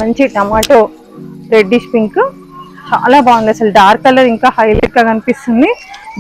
మంచి tomato reddish pink చాలా బాగుంది. అసలు డార్క్ కలర్ ఇంకా హైలైట్ గా కనిపిస్తుంది.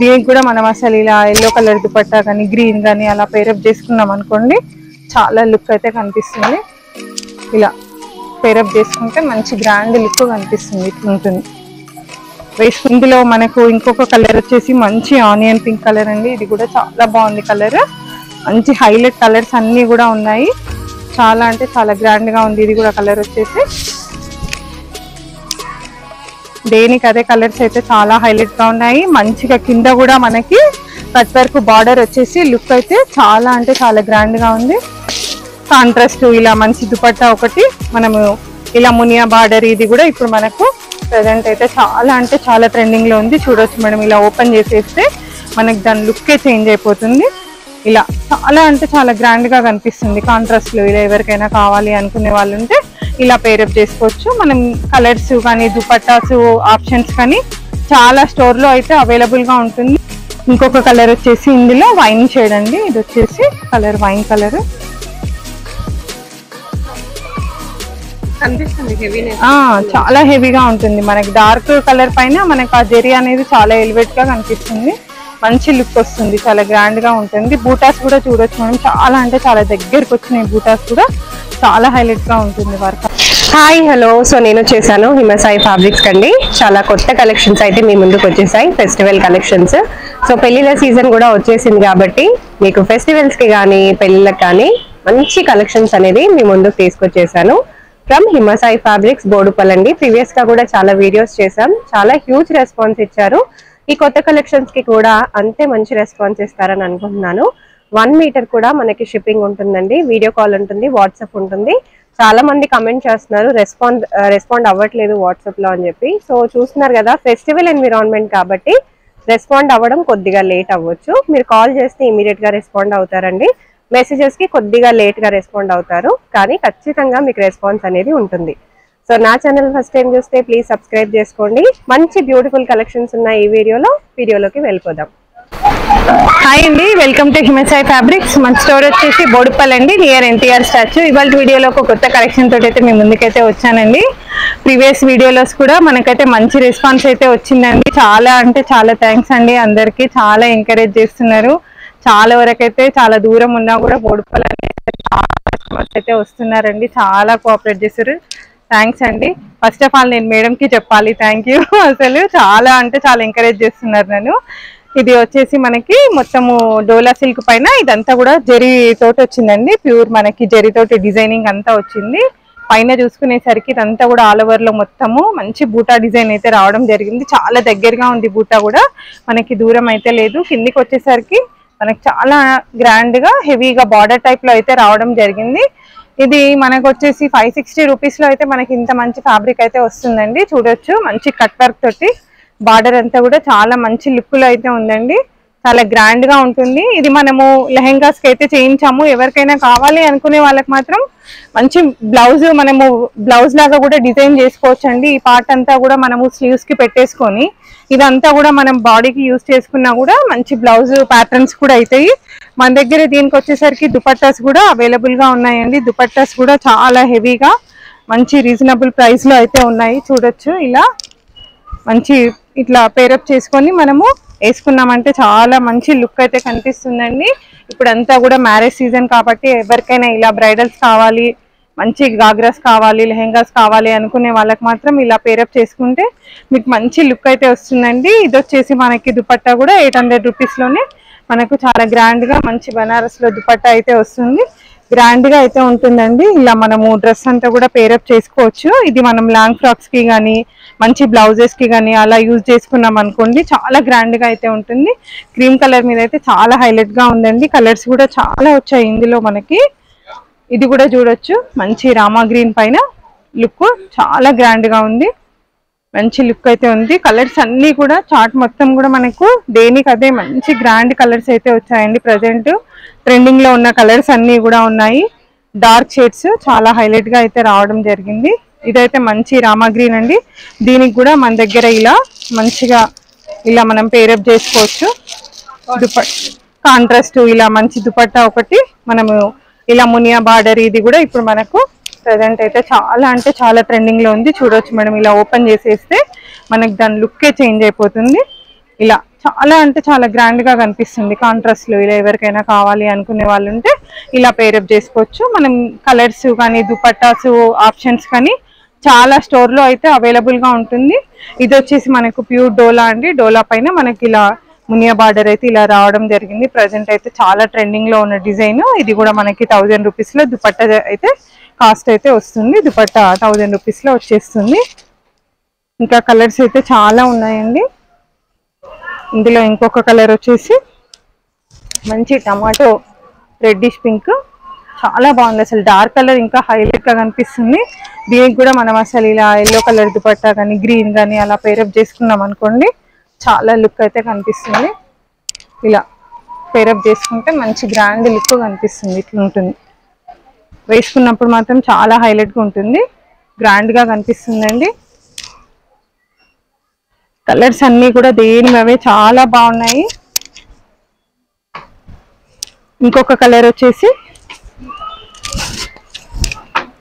దీనికి కూడా మనం అసలు ఇలా ఎల్లో కలర్ దుపట్టా కానీ గ్రీన్ కానీ అలా పేరప్ చేసుకున్నాం అనుకోండి, చాలా లుక్ అయితే కనిపిస్తుంది. ఇలా పేరప్ చేసుకుంటే మంచి గ్రాండ్ లుక్ కనిపిస్తుంది ఉంటుంది. ఇందులో మనకు ఇంకొక కలర్ వచ్చేసి మంచి ఆనియన్ పింక్ కలర్ అండి. ఇది కూడా చాలా బాగుంది కలర్. మంచి హైలైట్ కలర్స్ అన్నీ కూడా ఉన్నాయి. చాలా అంటే చాలా గ్రాండ్ గా ఉంది. ఇది కూడా కలర్ వచ్చేసి దేనికి అదే కలర్స్ అయితే చాలా హైలైట్ గా ఉన్నాయి. మంచిగా కింద కూడా మనకి కట్ వర్క్ బార్డర్ వచ్చేసి లుక్ అయితే చాలా అంటే చాలా గ్రాండ్ గా ఉంది. కాంట్రాస్ట్ ఇలా మంచి దుపట్టా ఒకటి మనము ఇలా మునియా బార్డర్, ఇది కూడా ఇప్పుడు మనకు ప్రెజెంట్ అయితే చాలా అంటే చాలా ట్రెండింగ్ లో ఉంది. చూడొచ్చు మేడం, ఇలా ఓపెన్ చేసేస్తే మనకి దాని లుక్కే చేంజ్ అయిపోతుంది. ఇలా చాలా అంటే చాలా గ్రాండ్ గా కనిపిస్తుంది. కాంట్రాస్ట్ లో ఇలా ఎవరికైనా కావాలి అనుకునే వాళ్ళు ఉంటే ఇలా పేరప్ చేసుకోవచ్చు. మనం కలర్స్ కానీ దుపట్టాస్ ఆప్షన్స్ కానీ చాలా స్టోర్ లో అయితే అవైలబుల్ గా ఉంటుంది. ఇంకొక కలర్ వచ్చేసి ఇందులో వైన్ షేడ్ అండి. ఇది వచ్చేసి కలర్ వైన్ కలర్ కనిపిస్తుంది. చాలా హెవీగా ఉంటుంది. మనకి డార్క్ కలర్ పైన మనకి ఆ జెరీ అనేది చాలా ఎలివేట్ గా కనిపిస్తుంది. మంచి లుక్ వస్తుంది, చాలా గ్రాండ్ గా ఉంటుంది. బూటాస్ కూడా చూడొచ్చు మనం, చాలా అంటే చాలా దగ్గరకు వచ్చినాయి. బూటాస్ కూడా చాలా హైలైట్ గా ఉంటుంది వర్క్. హాయ్ హలో, సో నేను చేశాను హిమసాయి ఫ్యాబ్రిక్స్ కండి. చాలా కొత్త కలెక్షన్స్ అయితే మీ ముందుకు వచ్చేసాయి, ఫెస్టివల్ కలెక్షన్స్. సో పెళ్లిళ్ళ సీజన్ కూడా వచ్చేసింది కాబట్టి మీకు ఫెస్టివల్స్ కి కానీ పెళ్లిళ్ళకి కానీ మంచి కలెక్షన్స్ అనేది మీ ముందుకు తీసుకొచ్చేసాను. ఫ్రమ్ హిమసాయి ఫ్యాబ్రిక్స్, బోడుపల్ అండి. ప్రీవియస్ గా కూడా చాలా వీడియోస్ చేశాం, చాలా హ్యూజ్ రెస్పాన్స్ ఇచ్చారు. ఈ కొత్త కలెక్షన్స్ కి కూడా అంతే మంచి రెస్పాన్స్ ఇస్తారని అనుకుంటున్నాను. 1 మీటర్ కూడా మనకి షిప్పింగ్ ఉంటుందండి, వీడియో కాల్ ఉంటుంది, వాట్సాప్ ఉంటుంది. చాలా మంది కమెంట్ చేస్తున్నారు రెస్పాండ్ అవ్వట్లేదు వాట్సాప్ లో అని చెప్పి. సో చూస్తున్నారు కదా, ఫెస్టివల్ ఎన్విరాన్మెంట్ కాబట్టి రెస్పాండ్ అవ్వడం కొద్దిగా లేట్ అవ్వచ్చు. మీరు కాల్ చేస్తే ఇమీడియట్ గా రెస్పాండ్ అవుతారండి. మెసేజెస్ కి కొద్దిగా లేట్ గా రెస్పాండ్ అవుతారు, కానీ ఖచ్చితంగా మీకు రెస్పాన్స్ అనేది ఉంటుంది. సో నా ఛానల్ ఫస్ట్ టైం చూస్తే ప్లీజ్ సబ్స్క్రైబ్ చేసుకోండి. మంచి బ్యూటిఫుల్ కలెక్షన్స్ ఉన్న ఈ వీడియోలోకి వెళ్ళిపోదాం. హాయ్ అండి, వెల్కమ్ టు హిమసాయి ఫ్యాబ్రిక్స్. మన స్టోర్ వచ్చేసి బోడుపల్ అండి, నియర్ ఎన్టీఆర్ స్టాచ్యూ. ఇవాళ వీడియోలో ఒక కొత్త కలెక్షన్ తోటి అయితే మీ ముందుకైతే వచ్చానండి. ప్రీవియస్ వీడియోలోస్ కూడా మనకైతే మంచి రెస్పాన్స్ అయితే వచ్చిందండి. చాలా అంటే చాలా థ్యాంక్స్ అండి, అందరికీ చాలా ఎంకరేజ్ చేస్తున్నారు. చాలా వరకు అయితే చాలా దూరం ఉన్నా కూడా బోడుపల్ చాలా కస్టమర్స్ అయితే వస్తున్నారండి, చాలా కోఆపరేట్ చేస్తారు. థ్యాంక్స్ అండి. ఫస్ట్ ఆఫ్ ఆల్ నేను మేడంకి చెప్పాలి థ్యాంక్ యూ. అసలు చాలా అంటే చాలా ఎంకరేజ్ చేస్తున్నారు నన్ను. ఇది వచ్చేసి మనకి మొత్తము డోలా సిల్క్ పైన ఇదంతా కూడా జరీ తోటి వచ్చిందండి. ప్యూర్ మనకి జరీ తోటి డిజైనింగ్ అంతా వచ్చింది. పైన చూసుకునేసరికి ఇదంతా కూడా ఆల్ ఓవర్ లో మొత్తము మంచి బూటా డిజైన్ అయితే రావడం జరిగింది. చాలా దగ్గరగా ఉంది బూటా కూడా, మనకి దూరం అయితే లేదు. కిందికి వచ్చేసరికి మనకి చాలా గ్రాండ్ గా హెవీగా బార్డర్ టైప్ లో అయితే రావడం జరిగింది. ఇది మనకు వచ్చేసి 560 రూపీస్ లో అయితే మనకి ఇంత మంచి ఫ్యాబ్రిక్ అయితే వస్తుందండి. చూడొచ్చు, మంచి కట్ వర్క్ తోటి బార్డర్ అంతా కూడా చాలా మంచి లుక్ లో అయితే ఉందండి. చాలా గ్రాండ్ గా ఉంటుంది. ఇది మనము లెహెంగాస్ కి అయితే చేయించాము. ఎవరికైనా కావాలి అనుకునే వాళ్ళకి మాత్రం మంచి బ్లౌజ్ మనము బ్లౌజ్ లాగా కూడా డిజైన్ చేసుకోవచ్చు అండి. ఈ పార్ట్ అంతా కూడా మనము స్లీవ్స్ కి పెట్టేసుకొని ఇదంతా కూడా మనం బాడీకి యూజ్ చేసుకున్నా కూడా మంచి బ్లౌజ్ ప్యాటర్న్స్ కూడా అవుతాయి. మన దగ్గర దీనికి వచ్చేసరికి దుపట్టాస్ కూడా అవైలబుల్ గా ఉన్నాయండి. దుపట్టాస్ కూడా చాలా హెవీగా మంచి రీజనబుల్ ప్రైస్ లో అయితే ఉన్నాయి. చూడొచ్చు, ఇలా మంచి ఇట్లా పేరప్ చేసుకొని మనము వేసుకున్నామంటే చాలా మంచి లుక్ అయితే కనిపిస్తుందండి. ఇప్పుడు అంతా కూడా మ్యారేజ్ సీజన్ కాబట్టి ఎవరికైనా ఇలా బ్రైడల్స్ కావాలి, మంచి గాగ్రాస్ కావాలి, లెహెంగాస్ కావాలి అనుకునే వాళ్ళకి మాత్రం ఇలా పేరప్ చేసుకుంటే మీకు మంచి లుక్ అయితే వస్తుందండి. ఇది వచ్చేసి మనకి దుపట్టా కూడా 800 రూపీస్ లోనే మనకు చాలా గ్రాండ్ గా మంచి బనారస్ లో దుపట్టా అయితే వస్తుంది. గ్రాండ్ గా అయితే ఉంటుందండి. ఇలా మనము డ్రెస్ అంతా కూడా పేరప్ చేసుకోవచ్చు. ఇది మనం లాంగ్ ఫ్రాక్స్ కి కానీ మంచి బ్లౌజెస్ కి కానీ అలా యూజ్ చేసుకున్నాం అనుకోండి, చాలా గ్రాండ్ గా అయితే ఉంటుంది. క్రీమ్ కలర్ మీద అయితే చాలా హైలైట్ గా ఉందండి. కలర్స్ కూడా చాలా వచ్చాయి ఇందులో మనకి. ఇది కూడా చూడొచ్చు, మంచి రామా గ్రీన్ పైన లుక్ చాలా గ్రాండ్ గా ఉంది. మంచి లుక్ అయితే ఉంది. కలర్స్ అన్ని కూడా చార్ట్ మొత్తం కూడా మనకు దేనికి అదే మంచి గ్రాండ్ కలర్స్ అయితే వచ్చాయండి. ప్రజెంట్ ట్రెండింగ్ లో ఉన్న కలర్స్ అన్ని కూడా ఉన్నాయి. డార్క్ షేడ్స్ చాలా హైలైట్ గా అయితే రావడం జరిగింది. ఇదైతే మంచి రామా గ్రీన్ అండి. దీనికి కూడా మన దగ్గర ఇలా మంచిగా ఇలా మనం పేరప్ చేసుకోవచ్చు. కాంట్రాస్ట్ ఇలా మంచి దుపట్టా ఒకటి మనము ఇలా మునియా బార్డర్, ఇది కూడా ఇప్పుడు మనకు ప్రజెంట్ అయితే చాలా అంటే చాలా ట్రెండింగ్ లో ఉంది. చూడొచ్చు మేడం, ఇలా ఓపెన్ చేసేస్తే మనకి దాని లుక్కే చేంజ్ అయిపోతుంది. ఇలా చాలా అంటే చాలా గ్రాండ్ గా కనిపిస్తుంది కాంట్రాస్ట్ లో. ఇలా ఎవరికైనా కావాలి అనుకునే వాళ్ళు ఉంటే ఇలా పేరప్ చేసుకోవచ్చు. మనం కలర్స్ కానీ దుపట్టాస్ ఆప్షన్స్ కానీ చాలా స్టోర్ లో అయితే అవైలబుల్ గా ఉంటుంది. ఇది వచ్చేసి మనకు ప్యూర్ డోలా అండి. డోలా పైన మనకి ఇలా మునియా బార్డర్ అయితే ఇలా రావడం జరిగింది. ప్రజెంట్ అయితే చాలా ట్రెండింగ్ లో ఉన్న డిజైన్. ఇది కూడా మనకి 1000 రూపీస్ లో దుపట్టా అయితే కాస్ట్ అయితే వస్తుంది. దుపట్టా 1000 రూపీస్ లో వచ్చేస్తుంది. ఇంకా కలర్స్ అయితే చాలా ఉన్నాయండి. ఇందులో ఇంకొక కలర్ వచ్చేసి మంచి టమాటో రెడ్డిష్ పింక్, చాలా బాగుంది. అసలు డార్క్ కలర్ ఇంకా హైలైట్ గా కనిపిస్తుంది. దీనికి కూడా మనం అసలు ఇలా ఎల్లో కలర్ దుపట్టా కానీ గ్రీన్ కానీ అలా పేరప్ చేసుకున్నాం అనుకోండి, చాలా లుక్ అయితే కనిపిస్తుంది. ఇలా పేరప్ చేసుకుంటే మంచి గ్రాండ్ లుక్ కనిపిస్తుంది. ఇట్లా ఉంటుంది, వేసుకున్నప్పుడు మాత్రం చాలా హైలైట్ గా ఉంటుంది, గ్రాండ్ గా కనిపిస్తుందండి. కలర్స్ అన్ని కూడా దేని అవే చాలా బాగున్నాయి. ఇంకొక కలర్ వచ్చేసి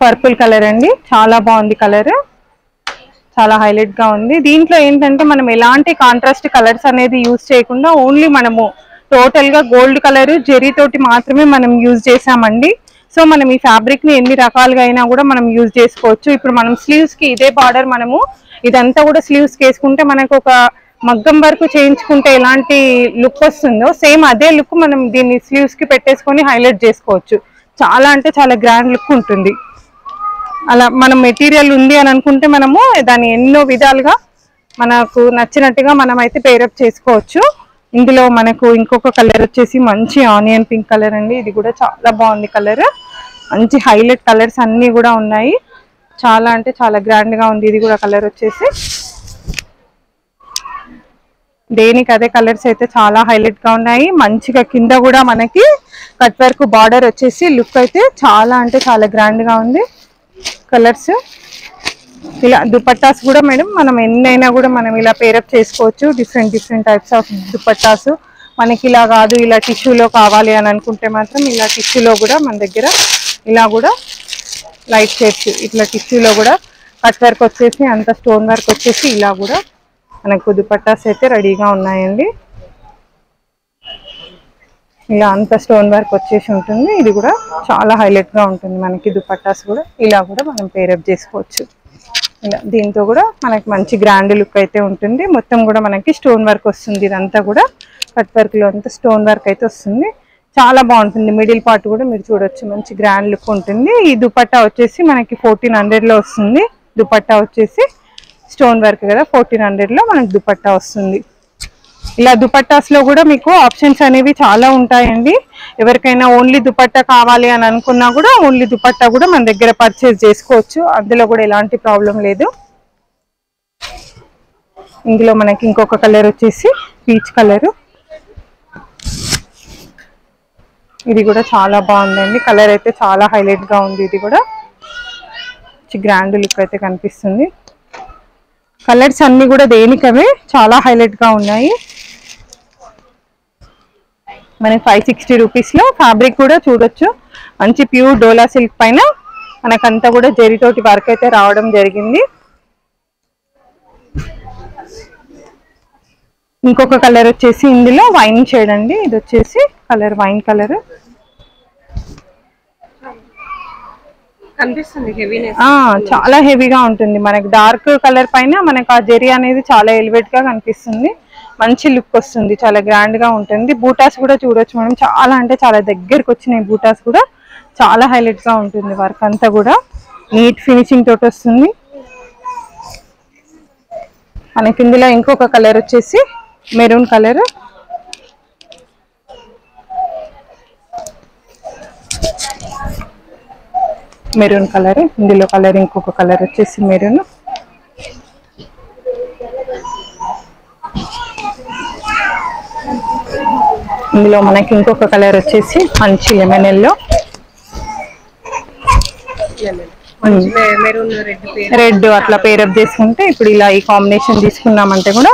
పర్పుల్ కలర్ అండి. చాలా బాగుంది కలర్, చాలా హైలైట్ గా ఉంది. దీంట్లో ఏంటంటే మనం ఎలాంటి కాంట్రాస్ట్ కలర్స్ అనేది యూజ్ చేయకుండా ఓన్లీ మనము టోటల్ గా గోల్డ్ కలర్ జెరీ తోటి మాత్రమే మనం యూజ్ చేసామండి. సో మనం ఈ ఫ్యాబ్రిక్ ని ఎన్ని రకాలుగా అయినా కూడా మనం యూజ్ చేసుకోవచ్చు. ఇప్పుడు మనం స్లీవ్స్ కి ఇదే బార్డర్ మనము ఇదంతా కూడా స్లీవ్స్ కి వేసుకుంటే మనకు ఒక మగ్గం వరకు చేయించుకుంటే ఎలాంటి లుక్ వస్తుందో సేమ్ అదే లుక్ మనం దీన్ని స్లీవ్స్ కి పెట్టేసుకొని హైలైట్ చేసుకోవచ్చు. చాలా అంటే చాలా గ్రాండ్ లుక్ ఉంటుంది. అలా మనం మెటీరియల్ ఉంది అని అనుకుంటే మనము దాన్ని ఎన్నో విధాలుగా మనకు నచ్చినట్టుగా మనం అయితే పేరప్ చేసుకోవచ్చు. ఇందులో మనకు ఇంకొక కలర్ వచ్చేసి మంచి ఆనియన్ పింక్ కలర్ అండి. ఇది కూడా చాలా బాగుంది కలర్, మంచి హైలైట్ కలర్స్ అన్ని కూడా ఉన్నాయి. చాలా అంటే చాలా గ్రాండ్ గా ఉంది. ఇది కూడా కలర్ వచ్చేసి దేనికి అదే కలర్స్ అయితే చాలా హైలైట్ గా ఉన్నాయి. మంచిగా కింద కూడా మనకి కట్ వర్క్ బార్డర్ వచ్చేసి లుక్ అయితే చాలా అంటే చాలా గ్రాండ్ గా ఉంది. కలర్స్ ఇలా దుపట్టాస్ కూడా మేడం మనం ఎన్నైనా కూడా మనం ఇలా పేరప్ చేసుకోవచ్చు. డిఫరెంట్ టైప్స్ ఆఫ్ దుపట్టాస్ మనకి ఇలా కాదు, ఇలా టిష్యూలో కావాలి అని అనుకుంటే మాత్రం ఇలా టిష్యూలో కూడా మన దగ్గర ఇలా కూడా లైట్ షేడ్స్ ఇట్లా టిష్యూలో కూడా కట్ వర్క్ వచ్చేసి అంత స్టోన్ వర్క్ వచ్చేసి ఇలా కూడా మనకు దుపట్టాస్ అయితే రెడీగా ఉన్నాయండి. ఇలా అంత స్టోన్ వర్క్ వచ్చేసి ఉంటుంది. ఇది కూడా చాలా హైలైట్ గా ఉంటుంది. మనకి దుపట్టాస్ కూడా ఇలా కూడా మనం పేరప్ చేసుకోవచ్చు. ఇలా దీంతో కూడా మనకి మంచి గ్రాండ్ లుక్ అయితే ఉంటుంది. మొత్తం కూడా మనకి స్టోన్ వర్క్ వస్తుంది. ఇదంతా కూడా కట్ వర్క్ లో అంతా స్టోన్ వర్క్ అయితే వస్తుంది. చాలా బాగుంటుంది. మిడిల్ పార్ట్ కూడా మీరు చూడొచ్చు, మంచి గ్రాండ్ లుక్ ఉంటుంది. ఈ దుపట్టా వచ్చేసి మనకి 1400 లో వస్తుంది. దుపట్టా వచ్చేసి స్టోన్ వర్క్ కదా, 1400 లో మనకి దుపట్టా వస్తుంది. ఇలా దుపట్టాస్ లో కూడా మీకు ఆప్షన్స్ అనేవి చాలా ఉంటాయండి. ఎవరికైనా ఓన్లీ దుపట్టా కావాలి అని అనుకున్నా కూడా ఓన్లీ దుపట్టా కూడా మన దగ్గర పర్చేస్ చేసుకోవచ్చు. అందులో కూడా ఎలాంటి ప్రాబ్లం లేదు. ఇందులో మనకి ఇంకొక కలర్ వచ్చేసి పీచ్ కలర్. ఇది కూడా చాలా బాగుందండి. కలర్ అయితే చాలా హైలైట్ గా ఉంది. ఇది కూడా గ్రాండ్ లుక్ అయితే కనిపిస్తుంది. కలర్స్ అన్ని కూడా దేనికవే చాలా హైలైట్ గా ఉన్నాయి. మనకి 560 రూపీస్ లో ఫ్యాబ్రిక్ కూడా చూడొచ్చు. మంచి ప్యూర్ డోలా సిల్క్ పైన మనకంతా కూడా జరీతోటి వర్క్ అయితే రావడం జరిగింది. ఇంకొక కలర్ వచ్చేసి ఇందులో వైన్ షేడ్ అండి. ఇది వచ్చేసి కలర్ వైన్ కలర్ కనిపిస్తుంది. చాలా హెవీగా ఉంటుంది. మనకి డార్క్ కలర్ పైన మనకు ఆ జెరీ అనేది చాలా ఎలివేట్ గా కనిపిస్తుంది. మంచి లుక్ వస్తుంది, చాలా గ్రాండ్ గా ఉంటుంది. బూటాస్ కూడా చూడొచ్చు మనం, చాలా అంటే చాలా దగ్గరకు వచ్చినాయి. బూటాస్ కూడా చాలా హైలైట్ గా ఉంటుంది. వర్క్ అంతా కూడా నీట్ ఫినిషింగ్ తోటి వస్తుంది. మనకి ఇందులో ఇంకొక కలర్ వచ్చేసి మెరూన్ కలర్. మెరూన్ కలర్, ఇందులో కలర్ ఇంకొక కలర్ వచ్చేసి మెరూన్. ఇందులో మనకి ఇంకొక కలర్ వచ్చేసి మంచి లెమన్ ఎల్లో. రెడ్ అట్లా పేరప్ చేసుకుంటే ఇప్పుడు ఇలా ఈ కాంబినేషన్ తీసుకున్నామంటే కూడా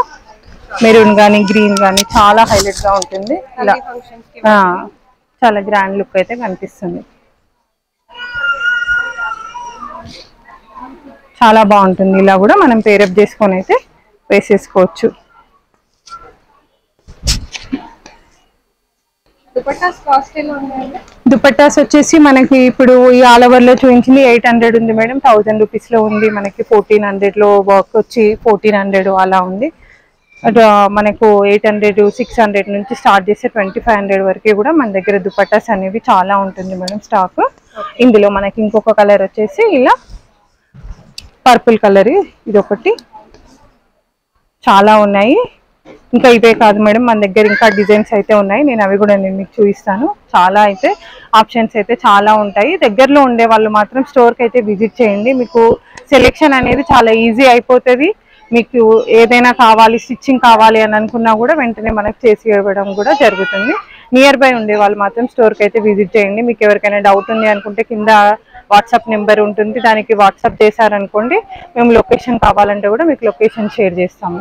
మెరూన్ కానీ గ్రీన్ కానీ చాలా హైలైట్ గా ఉంటుంది. ఇలా చాలా గ్రాండ్ లుక్ అయితే కనిపిస్తుంది. చాలా బాగుంటుంది. ఇలా కూడా మనం పేరప్ చేసుకొని అయితే వేసేసుకోవచ్చు. దుపట్టాస్ వచ్చేసి మనకి ఇప్పుడు ఈ ఆల్ ఓవర్ లో చూపించింది 800 ఉంది మేడం. 1000 రూపీస్ లో ఉంది. మనకి 1400 లో వర్క్ వచ్చి 1400 అలా ఉంది. మనకు 800 600 నుంచి స్టార్ట్ చేసే 2500 వరకు కూడా మన దగ్గర దుపట్టాస్ అనేవి చాలా ఉంటుంది మేడం స్టాక్. ఇందులో మనకి ఇంకొక కలర్ వచ్చేసి ఇలా పర్పుల్ కలర్, ఇది ఒకటి. చాలా ఉన్నాయి. ఇంకా ఇవే కాదు మేడం, మన దగ్గర ఇంకా డిజైన్స్ అయితే ఉన్నాయి. నేను అవి కూడా మీకు చూపిస్తాను. చాలా అయితే ఆప్షన్స్ అయితే చాలా ఉంటాయి. దగ్గరలో ఉండే వాళ్ళు మాత్రం స్టోర్కి అయితే విజిట్ చేయండి. మీకు సెలెక్షన్ అనేది చాలా ఈజీ అయిపోతుంది. మీకు ఏదైనా కావాలి, స్టిచ్చింగ్ కావాలి అని అనుకున్నా కూడా వెంటనే మనకు చేసి ఇవ్వడం కూడా జరుగుతుంది. నియర్ బై ఉండే వాళ్ళు మాత్రం స్టోర్కి అయితే విజిట్ చేయండి. మీకు ఎవరికైనా డౌట్ ఉంది అనుకుంటే కింద వాట్సాప్ నెంబర్ ఉంటుంది, దానికి వాట్సాప్ చేశారనుకోండి, మేము లొకేషన్ కావాలంటే కూడా మీకు లొకేషన్ షేర్ చేస్తాము.